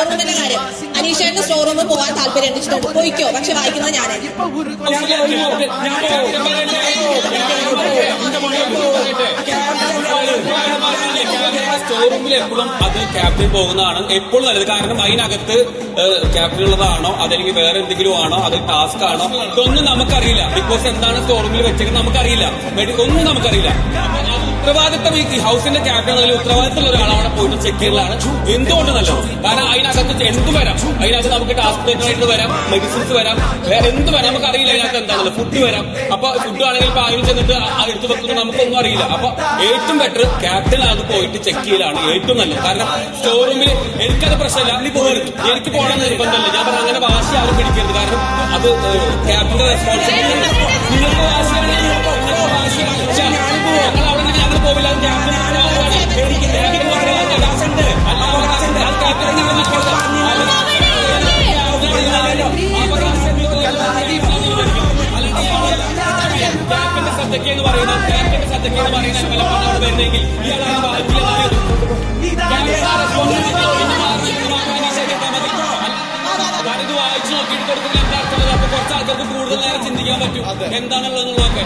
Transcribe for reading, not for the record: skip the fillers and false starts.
Store റൂമിന്റെ കാര്യം. അനീഷേട്ടന് store റൂമിൽ പോകാൻ താല്പര്യം ഉണ്ട്, പോയിക്കോ, പക്ഷെ വായിക്കുന്നത് ഞാനായിരിക്കും. സ്റ്റോർ റൂമിൽ എപ്പോഴും അത് ക്യാപ്റ്റൻ പോകുന്നതാണ് എപ്പോഴും നല്ലത്. കാരണം അതിനകത്ത് ക്യാപ്റ്റൻ ഉള്ളതാണോ അതല്ലെങ്കിൽ വേറെ എന്തെങ്കിലും ആണോ അത് ടാസ്ക് ആണോ ഇതൊന്നും നമുക്കറിയില്ല. ബിഗ് ബോസ് എന്താണ് സ്റ്റോർ റൂമിൽ വെച്ചേക്കുന്നത് നമുക്കറിയില്ല, ഒന്നും നമുക്കറിയില്ല. ഉത്തരവാദിത്തം ഈ ഹൗസിന്റെ ക്യാപ്റ്റൻ അതിൽ ഉത്തരവാദിത്തമുള്ള ഒരാൾ അവിടെ പോയിട്ട് ചെക്ക് ചെയ്യലാണ് എന്തുകൊണ്ട് നല്ലത്. കാരണം അതിനകത്ത് എന്ത് വരാം, അതിനകത്ത് നമുക്ക് ടാസ്ക് ആയിട്ട് വരാം, മെഡിസിൻസ് വരാം, വേറെ എന്ത് വരാം നമുക്കറിയില്ല. അതിനകത്ത് എന്താണല്ലോ ഫുഡ് വരാം. അപ്പൊ ഫുഡ് ആണെങ്കിൽ ഇപ്പൊ അതിൽ ചെന്നിട്ട് എടുത്തു വെക്കുന്നത് നമുക്കൊന്നും അറിയില്ല. അപ്പൊ ഏറ്റവും ബെറ്റർ ക്യാപ്റ്റൻ അത് പോയിട്ട് ചെക്ക് ചെയ്യലാണ് ഏറ്റവും നല്ലത്. കാരണം സ്റ്റോർ റൂമിൽ എനിക്കത് പ്രശ്നമില്ല, എനിക്ക് പോകണം നിർബന്ധമല്ല. ഞാൻ പറഞ്ഞ അങ്ങനെ വാശി ആരും പിടിക്കരുത്. കാരണം അത് ക്യാപ്റ്റന്റെ റെസ്പോൺസിബിലിറ്റി. നിങ്ങൾക്ക് വാശിയാണ്, ഞങ്ങൾ അവിടെ നിന്ന് ഞങ്ങൾ പോവില്ല. ക്യാപ്റ്റൻ ശ്രദ്ധയ്ക്കെന്ന് പറയുന്നത് ക്യാപ്റ്റന്റെ ശ്രദ്ധയ്ക്കെന്ന് പറയുന്നത് ഫലമാണ് വരുന്നെങ്കിൽ ഇയാളാണ് ഇത് വായിച്ചു നോക്കിയിട്ട് കൊടുക്കുന്ന എന്താ അർത്ഥമുള്ളത്. അപ്പൊ കുറച്ച് ആൾക്കാർക്ക് കൂടുതൽ നേരം ചിന്തിക്കാൻ പറ്റും എന്താണുള്ളതെന്നുള്ളതൊക്കെ.